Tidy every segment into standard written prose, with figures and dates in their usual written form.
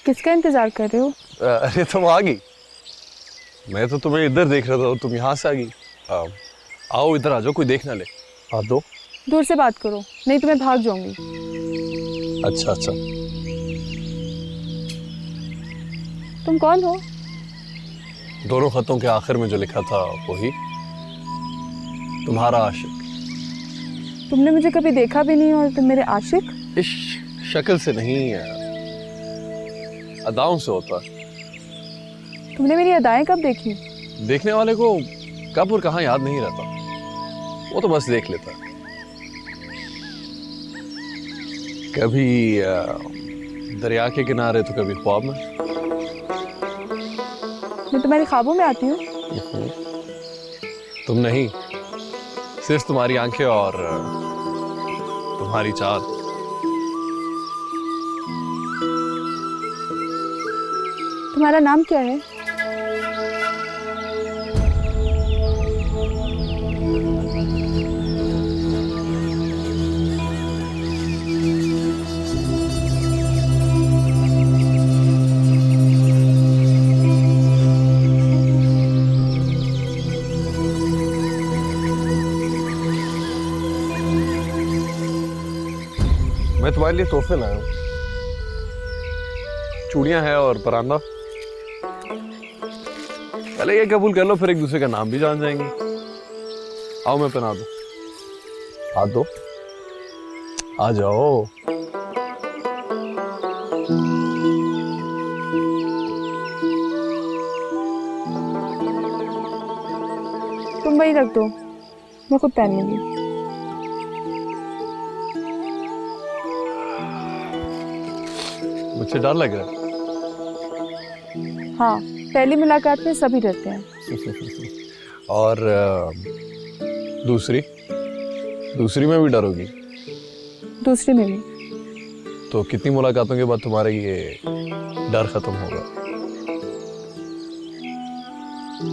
किसका इंतजार कर रहे हो? अरे तुम आ गई। मैं तो तुम्हें इधर देख रहा था और तुम यहाँ से आ गई। आओ इधर आ जाओ, कोई देख ना ले। हाथ दो। दूर से बात करो, नहीं तो मैं भाग जाऊंगी। अच्छा अच्छा। तुम कौन हो? दोनों खतों के आखिर में जो लिखा था वही, तुम्हारा आशिक। तुमने मुझे कभी देखा भी नहीं और तुम मेरे आशिक? इस शक्ल से नहीं, अदाओं से होता है। तुमने मेरी अदाएं कब देखी? देखने वाले को कब और कहाँ याद नहीं रहता, वो तो बस देख लेता है। कभी दरिया के किनारे तो कभी ख्वाब में। मैं तुम्हारे ख्वाबों में आती हूँ? तुम नहीं, सिर्फ तुम्हारी आंखें और तुम्हारी चाल। तुम्हारा नाम क्या है? मैं तुम्हारे लिए तोहफे लाया हूँ, चूड़ियां हैं और परांदा। पहले ये कबूल कर लो, फिर एक दूसरे का नाम भी जान जाएंगे। आओ मैं पहना दूं। हाथ दो, आ जाओ। तुम वही रख दो, मैं खुद पहन लूंगी। मुझसे डर लग रहा है। हाँ, पहली मुलाकात में सभी डरते हैं। और दूसरी में भी डरोगी? दूसरी में भी। तो कितनी मुलाकातों के बाद तुम्हारा ये डर खत्म होगा?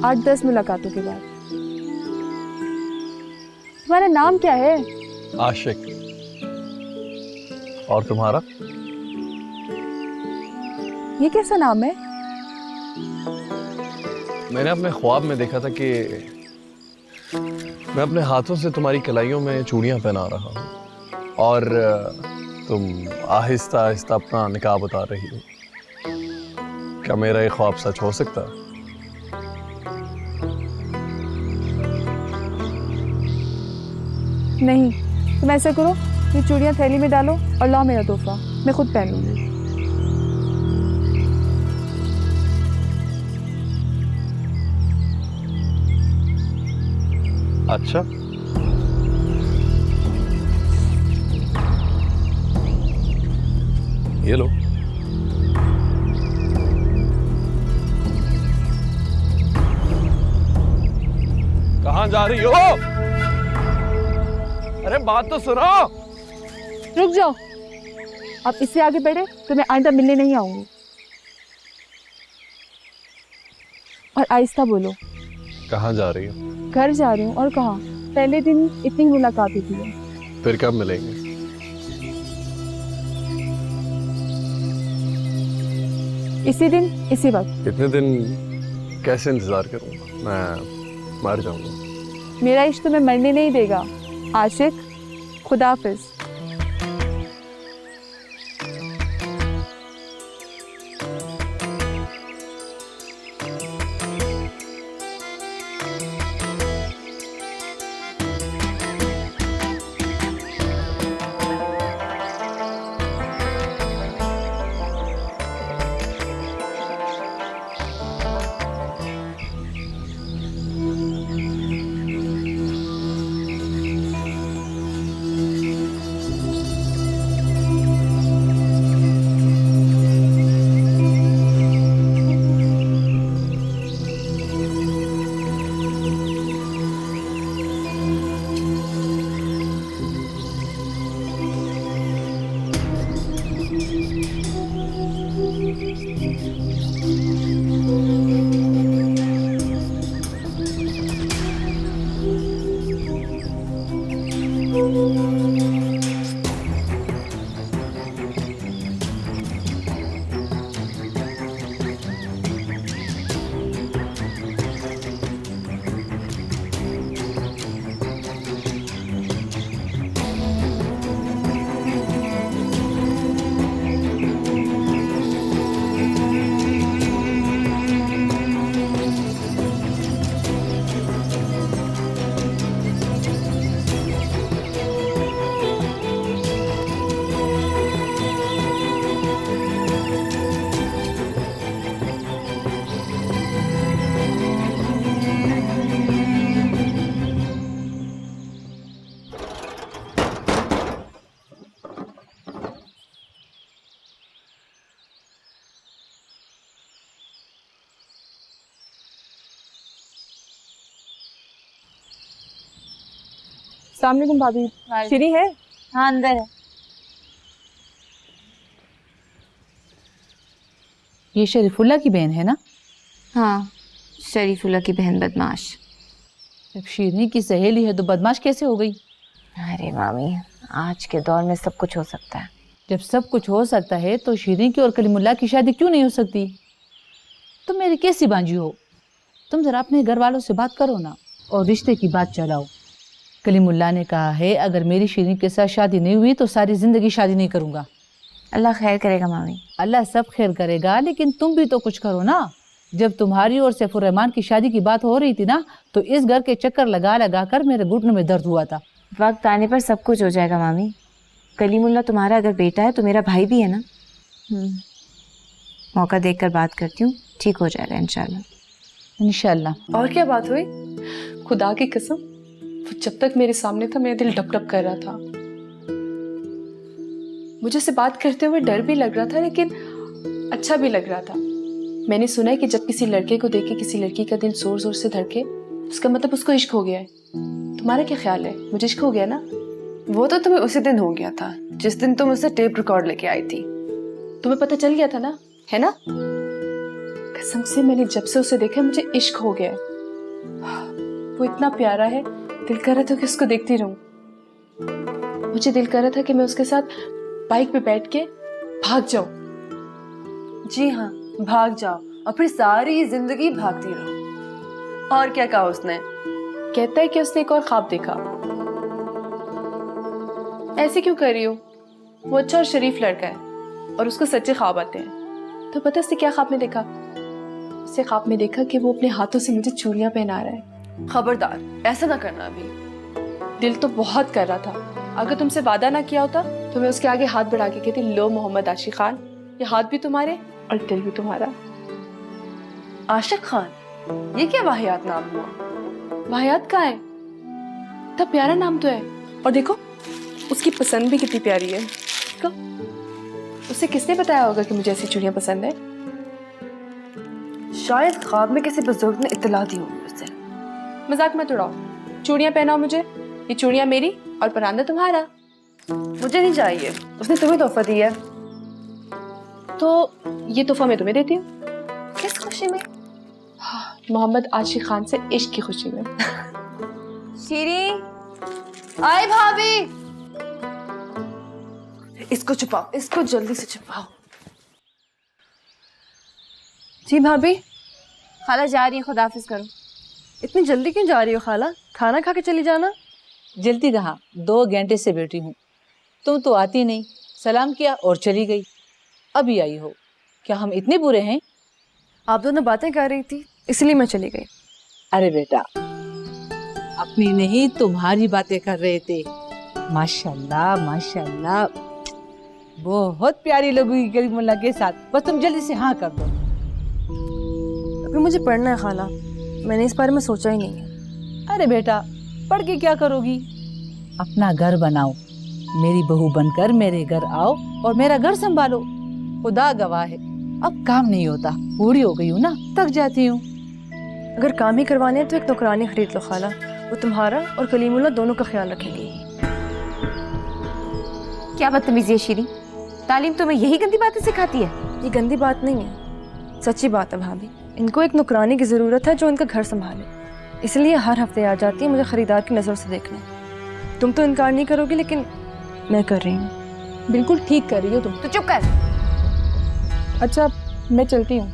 8-10 मुलाकातों के बाद। तुम्हारा नाम क्या है? आशिक। और तुम्हारा? ये कैसा नाम है? मैंने अपने ख्वाब में देखा था कि मैं अपने हाथों से तुम्हारी कलाइयों में चूड़ियां पहना रहा हूं और तुम आहिस्ता आहिस्ता अपना निकाह बता रही हो। क्या मेरा ये ख्वाब सच हो सकता है? नहीं, तुम ऐसे करो, ये चूड़ियां थैली में डालो और लाओ मेरा तोहफा, मैं खुद पहन लूंगी। अच्छा, ये लो। कहाँ जा रही हो? अरे बात तो सुनो। रुक जाओ, आप इससे आगे बढ़े तो मैं आइंदा मिलने नहीं आऊंगी। और आहिस्ता बोलो। कहाँ जा रही हो? घर जा रही हूँ। और कहाँ? पहले दिन इतनी मुलाकात हुई थी। फिर कब मिलेंगे? इसी दिन, इसी वक्त। इतने दिन कैसे इंतजार करूंगा, मैं मर जाऊंगा। मेरा इश्क तुम्हें मरने नहीं देगा आशिक। खुदाफिज। अस्सलाम वालेकुम भाभी। श्री है? हाँ अंदर है। ये शरीफुल्ला की बहन है ना? हाँ शरीफुल्ला की बहन बदमाश। जब शीरनी की सहेली है तो बदमाश कैसे हो गई? अरे मामी, आज के दौर में सब कुछ हो सकता है। जब सब कुछ हो सकता है तो शीरनी की और कलीमुल्ला की शादी क्यों नहीं हो सकती? तुम मेरी कैसी बांझी हो? तुम जरा अपने घर वालों से बात करो ना और रिश्ते की बात चलाओ। कलीमुल्ला ने कहा है अगर मेरी शीरनी के साथ शादी नहीं हुई तो सारी जिंदगी शादी नहीं करूंगा। अल्लाह खैर करेगा मामी। अल्लाह सब खैर करेगा, लेकिन तुम भी तो कुछ करो ना। जब तुम्हारी और सैफुर रहमान की शादी की बात हो रही थी ना, तो इस घर के चक्कर लगा लगा कर मेरे घुटनों में दर्द हुआ था। वक्त आने पर सब कुछ हो जाएगा मामी। कलीमुल्ला तुम्हारा अगर बेटा है तो मेरा भाई भी है ना। मौका देखकर बात करती हूँ, ठीक हो जाएगा इंशाल्लाह। इंशाल्लाह। और क्या बात हुई? खुदा की कसम, वो जब तक मेरे सामने था मेरा दिल डक डक कर रहा था। मुझे उससे बात करते हुए डर भी लग रहा था, लेकिन अच्छा भी लग रहा था। मैंने सुना है कि जब किसी लड़के को देख के किसी लड़की का दिल जोर जोर से धड़के, उसका मतलब उसको इश्क हो गया है। तुम्हारा क्या ख्याल है? मुझे इश्क हो गया ना? वो तो तुम्हें उसी दिन हो गया था जिस दिन तुम उसे टेप रिकॉर्ड लेके आई थी। तुम्हें पता चल गया था ना, है ना? कसम से मैंने जब से उसे देखा मुझे इश्क हो गया है। वो इतना प्यारा है, दिल कर रहा था कि उसको देखती रहूं। मुझे दिल कर रहा था कि मैं उसके साथ बाइक पे बैठ के भाग जाऊं। जी हाँ, भाग जाओ और फिर सारी जिंदगी भागती रहो। और क्या कहा उसने? कहता है कि उसने एक और ख्वाब देखा। ऐसे क्यों कर रही हो? वो अच्छा और शरीफ लड़का है और उसको सच्चे ख्वाब आते हैं। तो पता उसने क्या ख्वाब में देखा? उसने ख्वाब में देखा कि वो अपने हाथों से मुझे चूड़ियां पहना रहा है। खबरदार, ऐसा ना करना अभी। दिल तो बहुत कर रहा था। अगर तुमसे वादा ना किया होता तो मैं उसके आगे हाथ बढ़ा के कहती, लो मोहम्मद आशिक खान, ये हाथ भी तुम्हारे और दिल भी तुम्हारा। आशिक खान? ये क्या वाहियात नाम हुआ? वाहियात का है? इतना प्यारा नाम तो है। और देखो उसकी पसंद भी कितनी प्यारी है। देखो, उसे किसने बताया होगा कि मुझे ऐसी चूड़ियां पसंद है? शायद ख्वाब में किसी बुजुर्ग ने इत्तला दी होगी उसे। मजाक मत उड़ाओ। चूड़ियां पहनाओ मुझे। ये चूड़ियां मेरी और परांदा तुम्हारा। मुझे नहीं चाहिए, उसने तुम्हें तोहफा दिया है। तो ये तोहफा मैं तुम्हें देती हूँ। किस खुशी में? मोहम्मद आशिक खान से इश्क की खुशी में। शीरी, आए भाभी। इसको छुपाओ, इसको जल्दी से छुपाओ। जी भाभी। खाला जा रही है, खुदाफिज करो। इतनी जल्दी क्यों जा रही हो खाला? खाना खा के चली जाना। जल्दी कहाँ, 2 घंटे से बैठी हूँ। तुम तो आती नहीं, सलाम किया और चली गई। अभी आई हो, क्या हम इतने बुरे हैं? आप दोनों बातें कर रही थी इसलिए मैं चली गई। अरे बेटा, अपनी नहीं तुम्हारी बातें कर रहे थे। माशाल्लाह माशाल्लाह, बहुत प्यारी लगेगी करीमुल्लाह के साथ। बस तुम जल्दी से हाँ कर दो। अभी मुझे पढ़ना है खाला, मैंने इस बारे में सोचा ही नहीं है। अरे बेटा, पढ़ के क्या करोगी? अपना घर बनाओ, मेरी बहू बनकर मेरे घर आओ और मेरा घर संभालो। खुदा गवाह है, अब काम नहीं होता। बूढ़ी हो गई हूँ ना, थक जाती हूँ। अगर काम ही करवाने हैं तो एक नौकरानी खरीद लो खाला, वो तुम्हारा और कलीमुल्लाह दोनों का ख्याल रखेगी। क्या बदतमीजी है शीरी, तालीम तुम्हें यही गंदी बातें सिखाती है? ये गंदी बात नहीं है, सच्ची बात है भाभी। इनको एक नौकरानी की ज़रूरत है जो इनका घर संभाले, इसलिए हर हफ्ते आ जाती है मुझे खरीदार की नज़र से देखने। तुम तो इनकार नहीं करोगी, लेकिन मैं कर रही हूँ। बिल्कुल ठीक कर रही हो तुम। तो चुप कर। अच्छा, मैं चलती हूँ।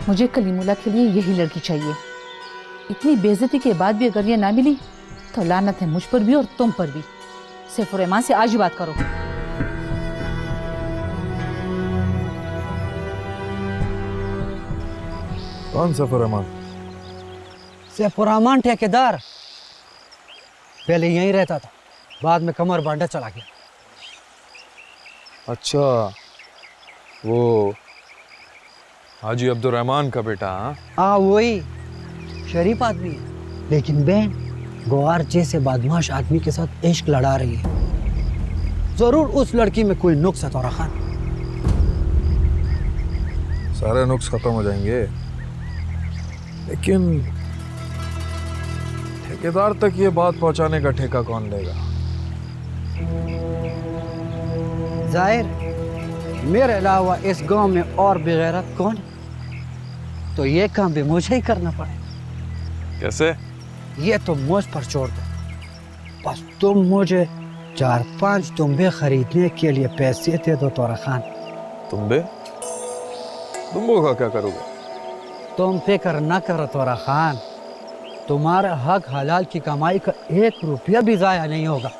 मुझे कलीमुल्लाह के लिए यही लड़की चाहिए। इतनी बेइज्जती के बाद भी अगर ये ना मिली तो लानत है मुझ पर भी और तुम पर भी। सैफुर रहमान से आज ही बात करो। कौन सैफुर रहमान? सैफुर रहमान ठेकेदार, पहले यहीं रहता था, बाद में कमर बांटा चला गया। अच्छा, वो हाजी अब्दुर्रहमान का बेटा? हाँ वही, शरीफ आदमी है, लेकिन बहन गवार जैसे बदमाश आदमी के साथ इश्क लड़ा रही है। जरूर उस लड़की में कोई नुक्स है तोरा खान। सारे नुक्स खत्म हो जाएंगे, लेकिन ठेकेदार तक ये बात पहुंचाने का ठेका कौन लेगा? जाहिर, मेरे अलावा इस गांव में और बेगैरत कौन है? तो ये काम भी मुझे ही करना पड़ेगा। कैसे? ये तो मुझ पर छोड़ दो, बस तुम मुझे 4-5 दुम्बे खरीदने के लिए पैसे दे दो तोरा खान। तुम्बे? तुम्बों का क्या करोगे? तुम फिक्र न करो तोरा खान, तुम्हारा हक हलाल की कमाई का 1 रुपया भी ज़ाया नहीं होगा।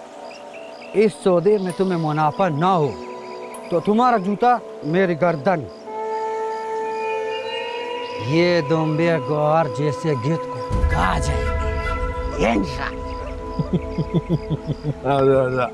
इस सौदे में तुम्हें मुनाफा ना हो तो तुम्हारा जूता मेरी गर्दन। ये दुम्बे गौर जैसे गीत को गा जाएंगे इंशाअल्लाह। आजा।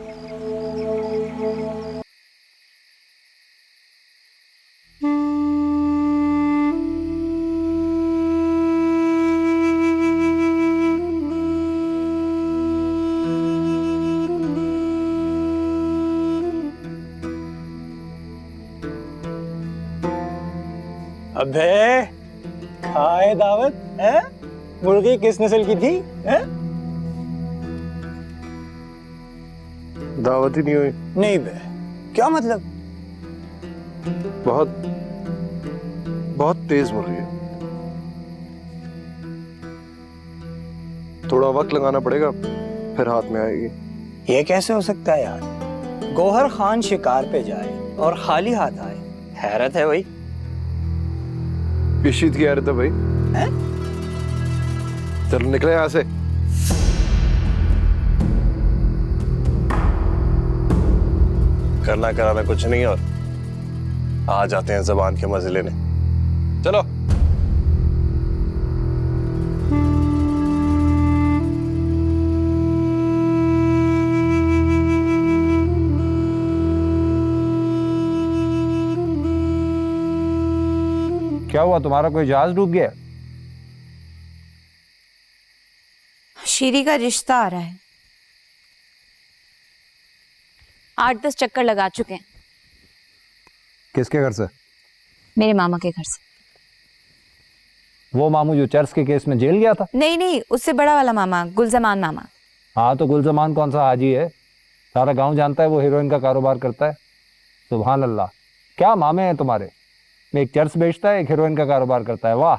अबे खाए दावत है? मुर्गी किस नस्ल की थी? है? दावत ही नहीं हुई। नहीं बे, क्या मतलब? बहुत बहुत तेज मुर्गी है, थोड़ा वक्त लगाना पड़ेगा फिर हाथ में आएगी। ये कैसे हो सकता है यार? गौहर खान शिकार पे जाए और खाली हाथ आए, हैरत है भाई। किस चीज की हैरत है भाई? चलो निकले यहाँ से। करना कराना कुछ नहीं, और आ जाते हैं जबान के मजे लेने। चलो। क्या हुआ, तुम्हारा कोई जहाज डूब गया? शीरी का रिश्ता आ रहा है। 8-10 चक्कर लगा चुके हैं। किसके घर से? मेरे मामा के घर से। वो मामू जो चर्च के केस में जेल गया था? नहीं नहीं, उससे बड़ा वाला मामा, गुलजमान मामा। हाँ तो गुलजमान कौन सा हाजी है? सारा गांव जानता है वो हीरोइन का कारोबार करता है। सुभान अल्लाह, क्या मामे हैं तुम्हारे। एक चर्च बेचता है, एक हीरोइन का कारोबार करता है। वाह।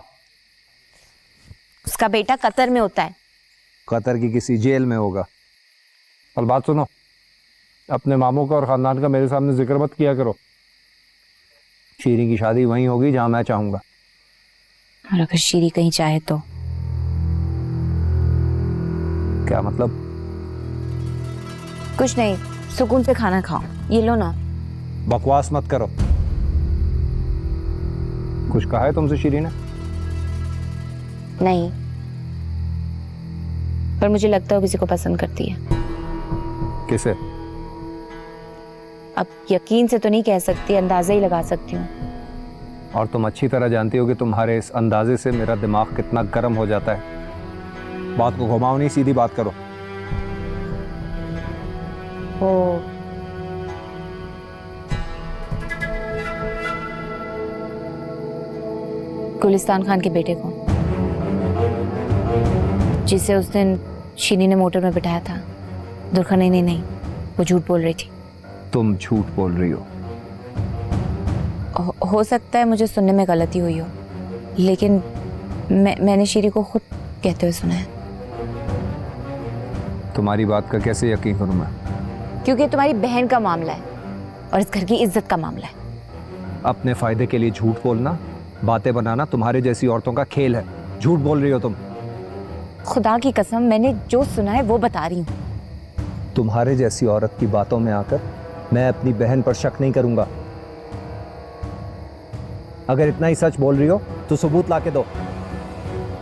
उसका बेटा कतर में होता है। कतर की किसी जेल में होगा। और बात सुनो, अपने मामों का और ख़ानदान का मेरे सामने जिक्र मत किया करो। शीरी की शादी वहीं होगी जहां मैं चाहूँगा। और अगर शीरी कहीं चाहे तो? क्या मतलब? कुछ नहीं, सुकून से खाना खाओ। ये लो ना। बकवास मत करो। कुछ कहा है तुमसे शीरी ने? नहीं, पर मुझे लगता है वो किसी को पसंद करती है। किसे? अब यकीन से तो नहीं कह सकती, अंदाजा ही लगा सकती हूँ। और तुम अच्छी तरह जानती हो कि तुम्हारे इस अंदाजे से मेरा दिमाग कितना गर्म हो जाता है। बात को घुमाओ नहीं, सीधी बात करो। वो गुलिस्तान खान के बेटे को, जिसे उस दिन शीनी ने मोटर में बिठाया था। दुर्गा नहीं, वो झूठ बोल रही थी। तुम झूठ बोल रही हो? हो सकता है मुझे सुनने में गलती हुई हो, लेकिन मैंने शीरी को खुद कहते हुए सुना है। तुम्हारी बात का कैसे यकीन करूं मैं? क्योंकि तुम्हारी बहन का मामला है और इस घर की इज्जत का मामला है। अपने फायदे के लिए झूठ बोलना, बातें बनाना तुम्हारे जैसी औरतों का खेल है। झूठ बोल रही हो तुम। खुदा की कसम, मैंने जो सुना है वो बता रही हूँ। तुम्हारे जैसी औरत की बातों में आकर मैं अपनी बहन पर शक नहीं करूंगा। अगर इतना ही सच बोल रही हो तो सबूत लाके दो,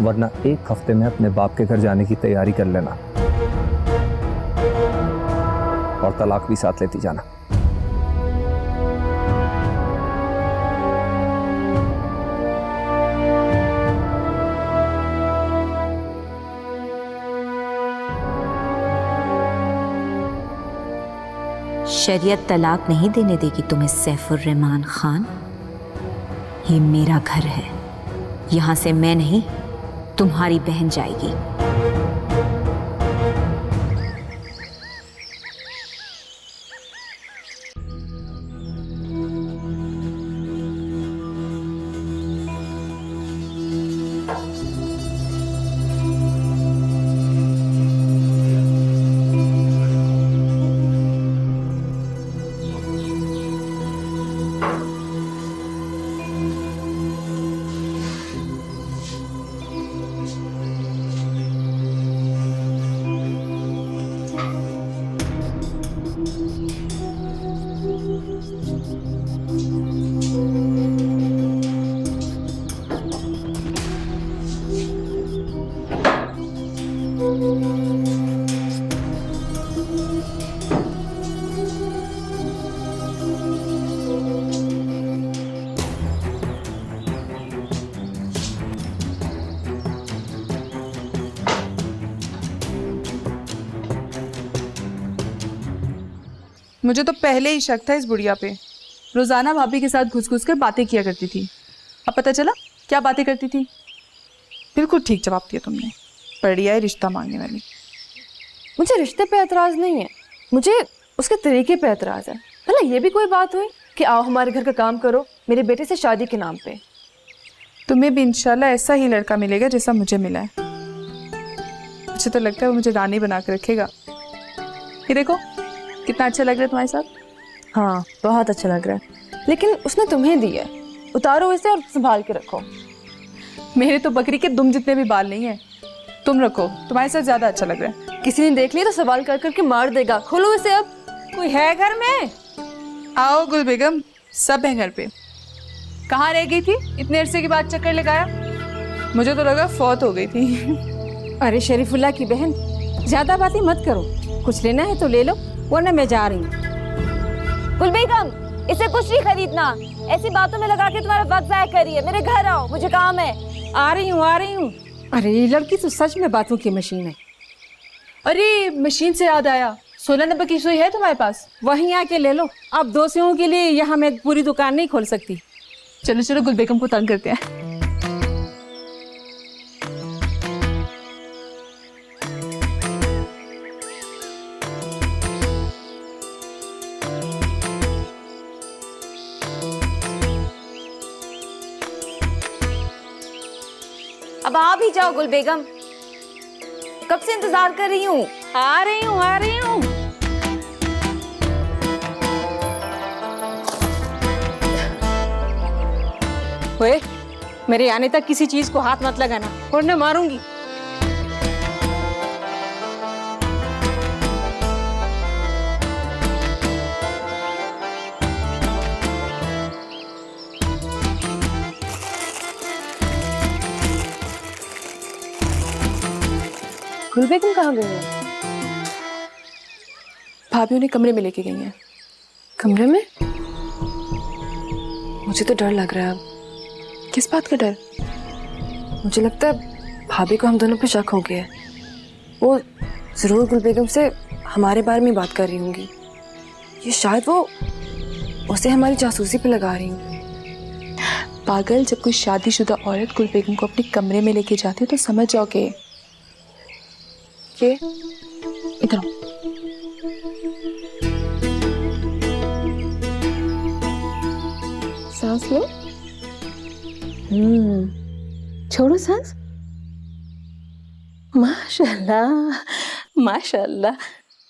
वरना 1 हफ्ते में अपने बाप के घर जाने की तैयारी कर लेना और तलाक भी साथ लेती जाना। शरीयत तलाक नहीं देने देगी तुम्हें सैफुर रहमान खान। ये मेरा घर है, यहां से मैं नहीं तुम्हारी बहन जाएगी। मुझे तो पहले ही शक था इस बुढ़िया पे। रोजाना भाभी के साथ घुस घुस कर बातें किया करती थी। अब पता चला क्या बातें करती थी। बिल्कुल ठीक जवाब दिया तुमने। बढ़िया है रिश्ता मांगने वाली। मुझे रिश्ते पे एतराज़ नहीं है, मुझे उसके तरीके पे एतराज़ है। भला ये भी कोई बात हुई कि आओ हमारे घर का काम करो मेरे बेटे से शादी के नाम पे। तुम्हें भी इंशाल्लाह ऐसा ही लड़का मिलेगा जैसा मुझे मिला है। मुझे तो लगता है वो मुझे रानी बना के रखेगा। ये देखो कितना अच्छा लग रहा है तुम्हारे साथ। हाँ बहुत अच्छा लग रहा है, लेकिन उसने तुम्हें दी है, उतारो इसे और संभाल के रखो। मेरे तो बकरी के दुम जितने भी बाल नहीं है। तुम रखो, तुम्हारे साथ ज्यादा अच्छा लग रहा है। किसी ने देख लिया तो सवाल कर करके मार देगा। खोलो इसे अब। कोई है घर में? आओ गुल बेगम, सब है घर पे। कहाँ रह गई थी इतने अरसे के बाद चक्कर लगाया? मुझे तो लगा फौत हो गई थी। अरे शरीफुल्ला की बहन, ज्यादा बातें मत करो। कुछ लेना है तो ले लो, वरना मैं जा रही हूँ। गुल बेगम, इसे कुछ नहीं खरीदना। ऐसी बातों में लगा के तुम्हारा वक्त जाया कर रही है। मेरे घर आओ, मुझे काम है। आ रही हूँ, आ रही हूँ। अरे ये लड़की तो सच में बातों की मशीन है। अरे मशीन से याद आया, 16 नंबर की सुई है तुम्हारे पास? वहीं आके ले लो। अब दोषियों के लिए यहाँ मैं पूरी दुकान नहीं खोल सकती। चलो चलो गुल बेगम को तंग करते हैं। अब आ भी जाओ गुल बेगम, कब से इंतजार कर रही हूँ। आ रही हूँ, आ रही हूँ। ओए, मेरे आने तक किसी चीज को हाथ मत लगाना वरना मारूंगी। गुल बेगम कहाँ गई है? भाभी उन्हें कमरे में लेके गई हैं। कमरे में? मुझे तो डर लग रहा है अब। किस बात का डर? मुझे लगता है भाभी को हम दोनों पे शक हो गया है। वो जरूर गुल बेगम से हमारे बारे में बात कर रही होंगी। ये शायद वो उसे हमारी जासूसी पे लगा रही होंगी। पागल, जब कोई शादीशुदा औरत गुल बेगम को अपने कमरे में लेके जाती है तो समझ जाओ कि इधर आओ। सांस लो। छोड़ो सांस। माशाल्लाह माशाल्लाह,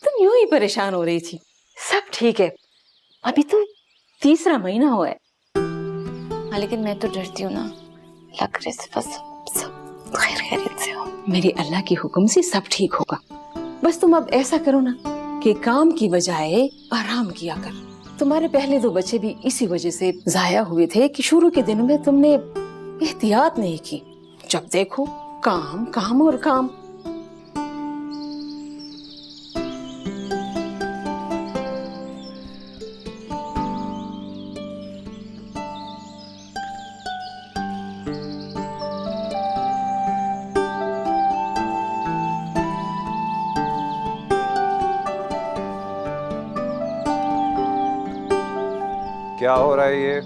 तुम यूं ही परेशान हो रही थी। सब ठीक है, अभी तो 3रा महीना हुआ है। हाँ, लेकिन मैं तो डरती हूँ ना, लग रहे से बस सब खैरियत से हो। मेरे अल्लाह के हुक्म से सब ठीक होगा। बस तुम अब ऐसा करो ना कि काम की बजाय आराम किया कर। तुम्हारे पहले 2 बच्चे भी इसी वजह से जाया हुए थे कि शुरू के दिनों में तुमने एहतियात नहीं की। जब देखो काम काम और काम। क्या हो रहा है ये?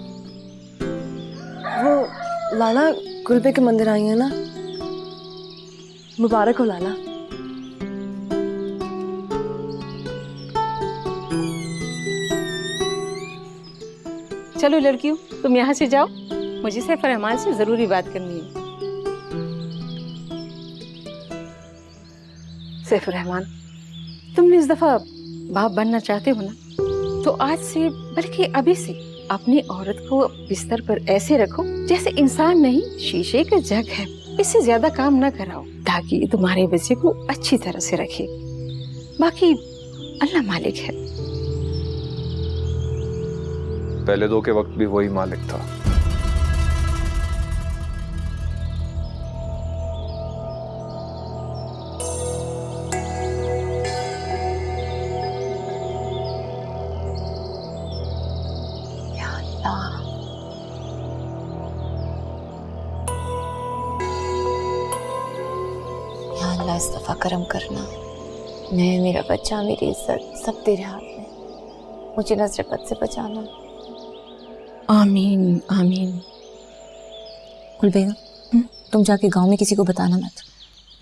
वो लाला कुलबे के मंदिर आई है ना, मुबारक हो लाला। चलो लड़कियों, तुम यहाँ से जाओ, मुझे सैफ रहमान से जरूरी बात करनी है। सैफ रहमान, तुम इस दफा बाप बनना चाहते हो ना, तो आज से बल्कि अभी से अपनी औरत को बिस्तर पर ऐसे रखो जैसे इंसान नहीं शीशे का जग है। इससे ज्यादा काम ना कराओ ताकि तुम्हारे बच्चे को अच्छी तरह से रखे। बाकी अल्लाह मालिक है। पहले दो के वक्त भी वही मालिक था। या अल्लाह इस दफा करम करना, मैं, मेरा बच्चा, मेरी इज्जत सब तेरे हाथ में, मुझे नजर बद से बचाना। आमीन आमीन। कुलबेगम, तुम जाके गांव में किसी को बताना मत,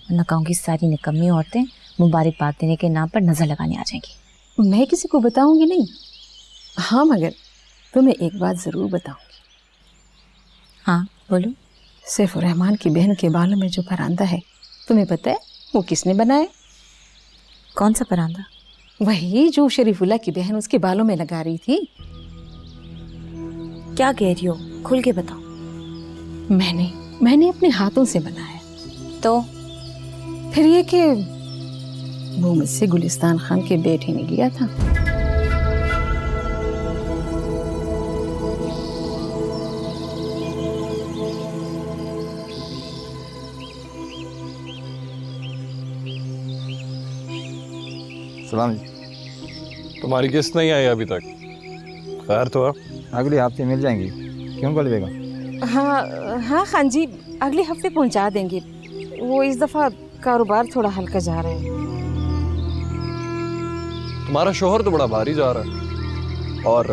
वरना गांव की सारी निकम्मी औरतें मुबारकबाद देने के नाम पर नजर लगाने आ जाएंगी। मैं किसी को बताऊंगी नहीं, हाँ मगर तुम्हें एक बात जरूर बताऊंगी। हाँ बोलो। सैफ रहमान की बहन के बालों में जो परांदा है, तुम्हें पता है वो किसने बनाया? कौन सा परांदा? वही जो शरीफुल्लाह की बहन उसके बालों में लगा रही थी। क्या कह रही हो, खुल के बताओ। मैंने अपने हाथों से बनाया। तो फिर ये कि वो मुझसे गुलिस्तान खान के बेटे ने लिया था। सलाम जी। तुम्हारी किस्त नहीं आई अभी तक? खैर तो अगले हफ्ते मिल जाएंगी। क्यों बोलेगा? हाँ हाँ खान जी, अगले हफ्ते पहुंचा देंगे। वो इस दफा कारोबार थोड़ा हल्का जा रहा है। तुम्हारा शोहर तो बड़ा भारी जा रहा है, और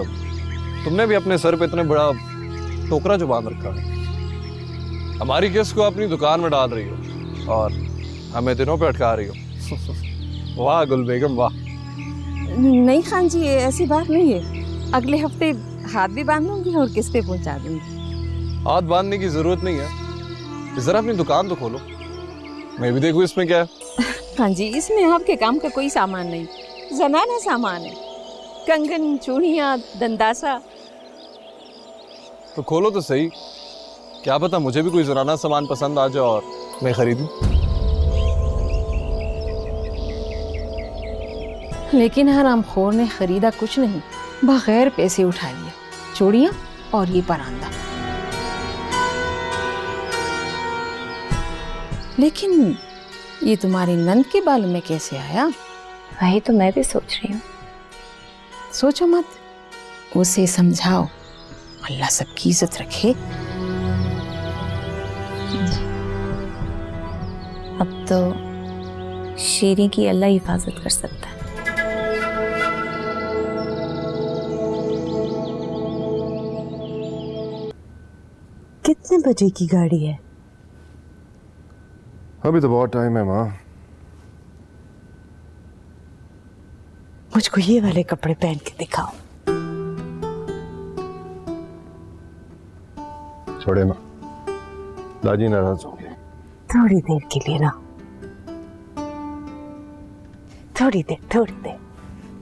तुमने भी अपने सर पे इतना बड़ा टोकरा जो बांध रखा है। हमारी किस्त को अपनी दुकान में डाल रही हो और हमें दिनों पे अटका रही हो। वाह गुल बेगम वाह। नहीं खान जी, ऐसी बात नहीं है। अगले हफ्ते हाथ भी बांधूंगी और किस्त पे पहुंचा दूंगी। हाथ बांधने की जरूरत नहीं है, जरा अपनी दुकान तो खोलो, मैं भी देखूं इसमें क्या है। हाँ जी, इसमें आपके काम का कोई सामान नहीं, जनाना सामान है। कंगन, चूड़ियाँ, दंदासा। तो खोलो तो सही, क्या पता मुझे भी कोई जनाना सामान पसंद आ जाए और मैं खरीदूं। लेकिन हरामखोर ने खरीदा कुछ नहीं, बगैर पैसे उठा लिया, चूड़ियाँ और ये परांदा। लेकिन ये तुम्हारी नंद के बाल में कैसे आया? वही तो मैं भी सोच रही हूँ। सोचो मत, उसे समझाओ, अल्लाह सबकी इज्जत रखे। अब तो शीरी की अल्लाह हिफाजत कर सकता है। कितने बजे की गाड़ी है? अभी तो बहुत टाइम है माँ। मुझको ये वाले कपड़े पहन के दिखाओ। छोड़े माँ, दादी नाराज होंगे। थोड़ी देर के लिए ना, थोड़ी देर।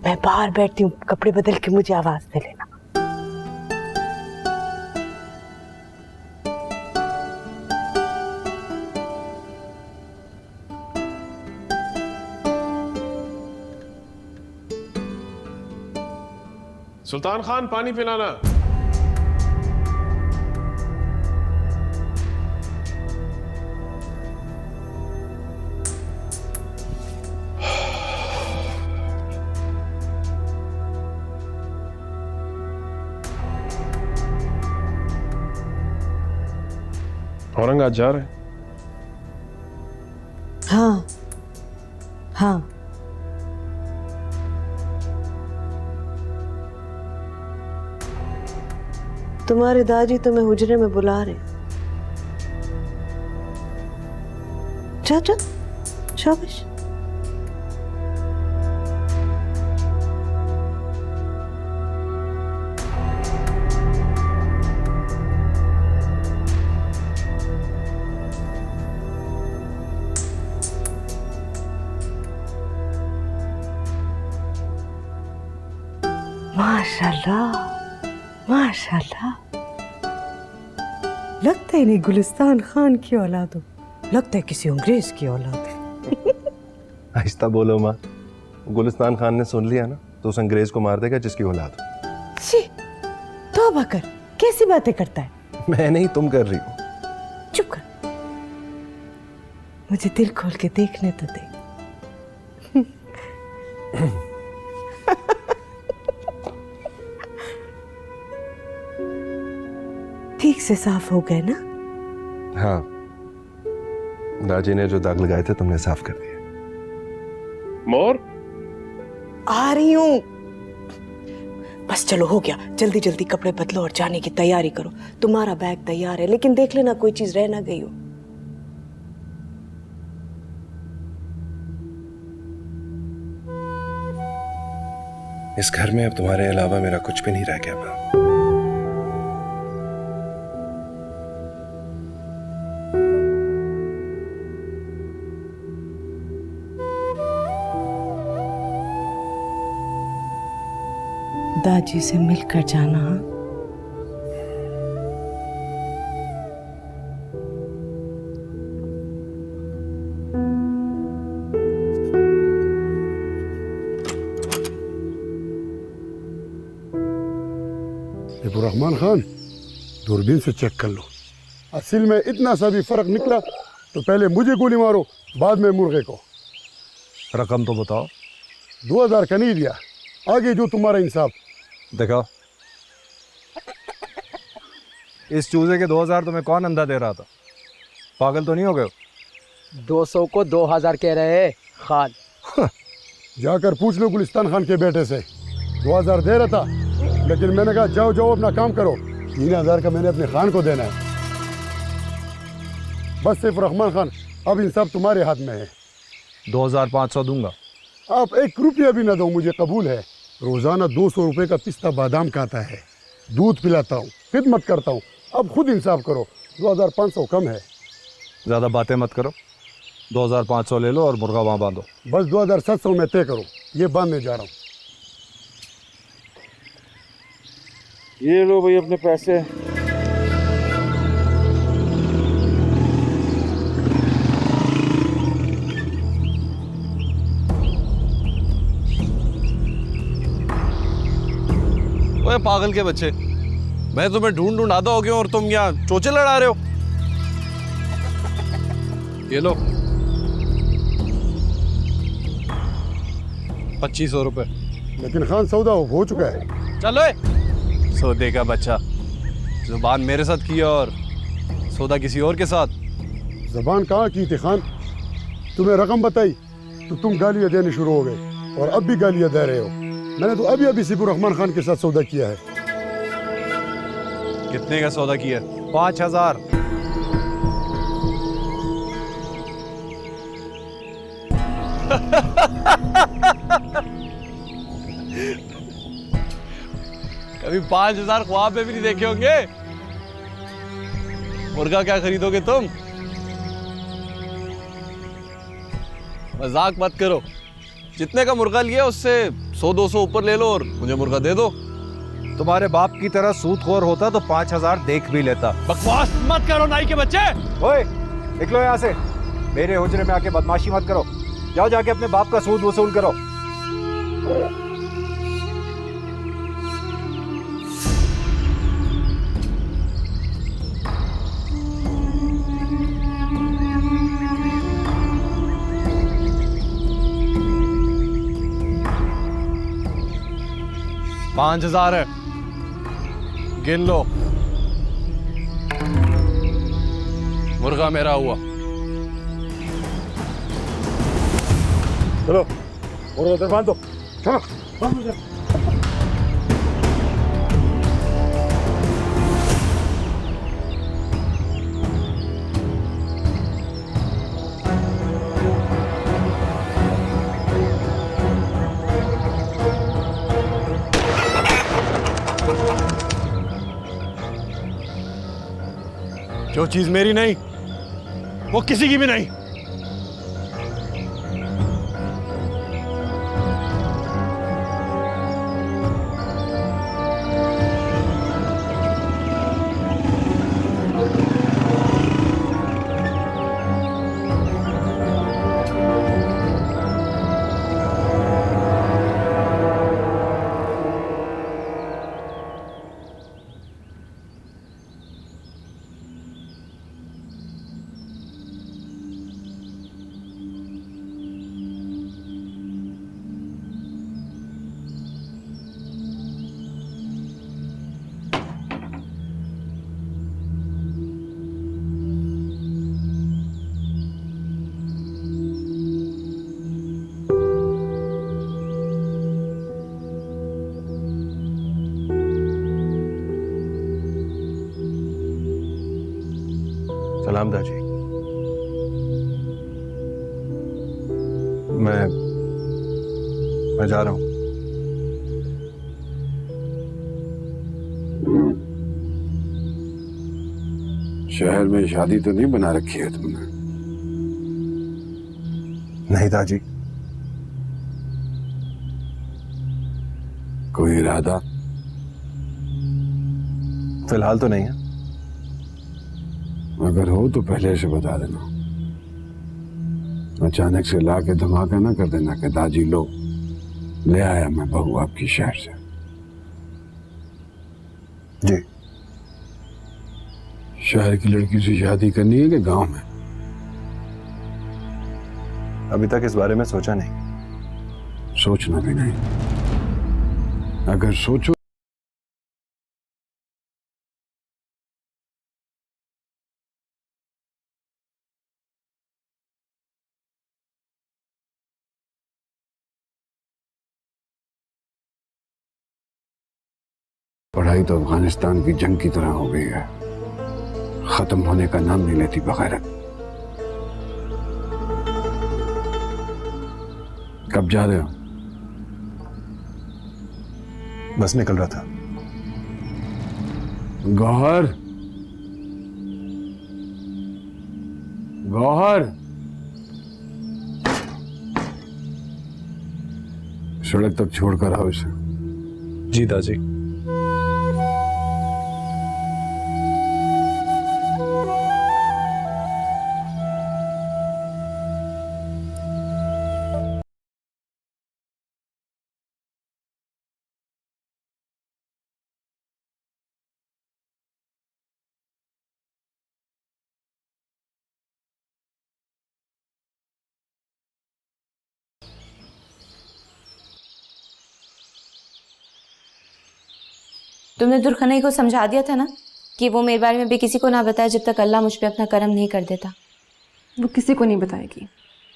मैं बाहर बैठती हूँ, कपड़े बदल के मुझे आवाज दे लेना। सुल्तान खान, पानी पिलाना। औरंग आज जा रहे? हाँ। तुम तुम्हारे दादी तुम्हें हुजरे में बुला रहे। जा जा, शाबाश। माशाल्लाह, माशाल्लाह। लगता है नहीं गुलिस्तान खान की औलाद हो, लगता है किसी अंग्रेज की औलाद है। आहिस्ता बोलो माँ, गुलिस्तान खान ने सुन लिया ना तो उस अंग्रेज को मार देगा जिसकी औलाद हो। छी, तौबा कर, कैसी बातें करता है? मैं नहीं, तुम कर रही हो। चुप कर, मुझे दिल खोल के देखने तो दे। ठीक से साफ हो गए ना? हाँ, दादी ने जो दाग लगाए थे तुमने साफ कर दिए। मोर आ रही हूँ। बस चलो, हो गया। जल्दी जल्दी कपड़े बदलो और जाने की तैयारी करो। तुम्हारा बैग तैयार है, लेकिन देख लेना कोई चीज रह ना गई हो। इस घर में अब तुम्हारे अलावा मेरा कुछ भी नहीं रह गया माँ। दादी से मिलकर जाना। रहमान खान, दूरबीन से चेक कर लो। असल में इतना सा भी फर्क निकला तो पहले मुझे गोली मारो, बाद में मुर्गे को। रकम तो बताओ। 2000 का नहीं दिया, आगे जो तुम्हारा इंसाफ। देखो, इस चूजे के 2000 तुम्हें कौन अंधा दे रहा था? पागल तो नहीं हो गए? 200 को 2000 कह रहे हैं खान। जाकर पूछ लो गुलिस्तान खान के बेटे से। 2000 दे रहा था, लेकिन मैंने कहा जाओ जाओ अपना काम करो। 3000 का मैंने अपने खान को देना है। बस सिर्फ रहमान खान, अब इंसाफ तुम्हारे हाथ में है। 2500 दूंगा। आप 1 रुपया भी ना दो, मुझे कबूल है। रोजाना 200 रुपए का पिस्ता बादाम खाता है, दूध पिलाता हूँ, खिदमत करता हूँ। अब खुद इंसाफ करो, 2500 कम है। ज़्यादा बातें मत करो, 2500 ले लो और मुर्गा वहाँ बांधो। बस 2700 में तय करो, ये बांधने जा रहा हूँ। ये लो भाई अपने पैसे। ओए पागल के बच्चे, मैं तुम्हें ढूंढ आधा हो गया और तुम यहाँ चोचे लड़ा रहे हो। ये लो 2500 रुपए। लेकिन खान सौदा हो चुका है। चलो सौदे का बच्चा, जुबान मेरे साथ की और सौदा किसी और के साथ। जबान कहाँ की थी खान? तुम्हें रकम बताई तो तुम गालियाँ देने शुरू हो गए, और अब भी गालियाँ दे रहे हो। मैंने तो अभी सिबुर रहमान खान के साथ सौदा किया है। कितने का सौदा किया? 5000। कभी 5000 ख्वाब में भी नहीं देखे होंगे। मुर्गा क्या खरीदोगे तुम? मजाक मत करो। जितने का मुर्गा लिया उससे 100-200 ऊपर ले लो और मुझे मुर्गा दे दो। तुम्हारे बाप की तरह सूदखोर होता तो 5000 देख भी लेता। बकवास मत करो नाई के बच्चे। ओए, निकलो यहाँ से। मेरे हुजरे में आके बदमाशी मत करो। जाओ जाके अपने बाप का सूद वसूल करो। पांच 5000 है, गिन लो। मुर्गा मेरा हुआ। चलो मुर्गा उधर बांध दो। चलो बांध दो। जो चीज मेरी नहीं वो किसी की भी नहीं। सलाम दाजी। मैं जा रहा हूँ। शहर में शादी तो नहीं बना रखी है तुमने? नहीं दाजी। कोई इरादा? फिलहाल तो नहीं है। अगर हो तो पहले से बता देना। अचानक से ला के धमाका ना कर देना कि दादी लो ले आया मैं बहू आपकी शहर से। जी। शहर की लड़की से शादी करनी है कि गांव में? अभी तक इस बारे में सोचा नहीं। सोचना भी नहीं। अगर सोचो पढ़ाई तो अफगानिस्तान की जंग की तरह हो गई है, खत्म होने का नाम नहीं लेती बगैरत। कब जा रहे हो? बस निकल रहा था। गौहर, गौहर, सड़क तक छोड़कर आओ इसे। जी दादी। तुमने दुर्खनई को समझा दिया था ना कि वो मेरे बारे में भी किसी को ना बताए जब तक अल्लाह मुझ पे अपना करम नहीं कर देता। वो किसी को नहीं बताएगी।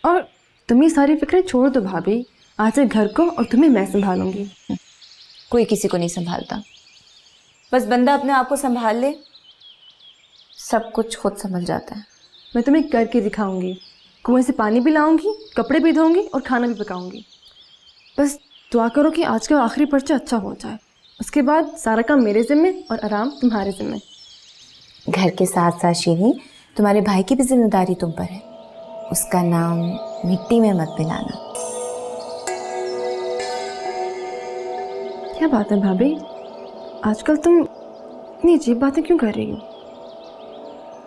और तुम ये सारी फिक्रें छोड़ दो भाभी। आज से घर को और तुम्हें मैं संभालूंगी। कोई किसी को नहीं संभालता, बस बंदा अपने आप को संभाल ले सब कुछ खुद संभल जाता है। मैं तुम्हें करके दिखाऊंगी। कुएं से पानी भी लाऊंगी, कपड़े भी धोऊंगी और खाना भी पकाऊंगी। बस दुआ करो कि आज का आखिरी पर्चा अच्छा हो जाए। उसके बाद सारा काम मेरे ज़िम्मे और आराम तुम्हारे ज़िम्मे। घर के साथ साथ शीनी तुम्हारे भाई की भी जिम्मेदारी तुम पर है। उसका नाम मिट्टी में मत मिलाना। क्या बात है भाभी, आजकल तुम इतनी अजीब बातें क्यों कर रही हो?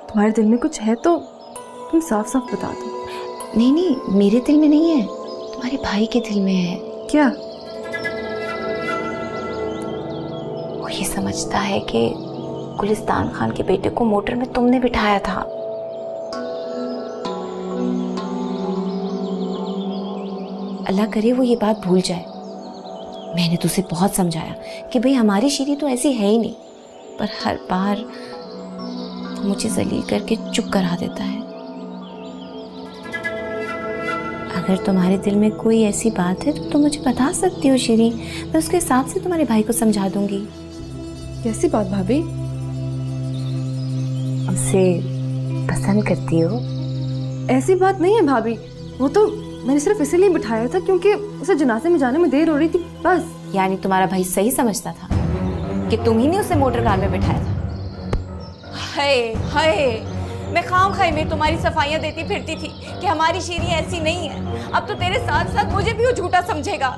तुम्हारे दिल में कुछ है तो तुम साफ साफ बता दो। नहीं नहीं, मेरे दिल में नहीं है, तुम्हारे भाई के दिल में है। क्या? वो ये समझता है कि गुलिस्तान खान के बेटे को मोटर में तुमने बिठाया था। अल्लाह करे वो ये बात भूल जाए। मैंने तुझे बहुत समझाया कि भाई हमारी शीरी तो ऐसी है ही नहीं, पर हर बार मुझे जलील करके चुप करा देता है। अगर तुम्हारे दिल में कोई ऐसी बात है तो तुम मुझे बता सकती हो शीरी, मैं उसके हिसाब से तुम्हारे भाई को समझा दूंगी। कैसी बात भाभी? उसे पसंद करती हो? ऐसी बात नहीं है भाभी, वो तो मैंने सिर्फ इसीलिए बिठाया था क्योंकि उसे जनाजे में जाने में देर हो रही थी, बस। यानी तुम्हारा भाई सही समझता था कि तुम ही ने उसे मोटर कार में बिठाया था? हाय हाय, मैं खाम खाई में तुम्हारी सफाइयाँ देती फिरती थी कि हमारी शीरी ऐसी नहीं है। अब तो तेरे साथ साथ मुझे भी वो झूठा समझेगा।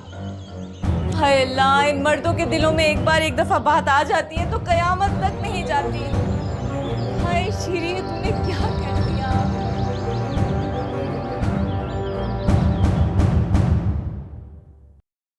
हाय अल्लाह, इन मर्दों के दिलों में एक बार एक दफा बात आ जाती है तो कयामत तक नहीं जाती। हाय शीरी, तूने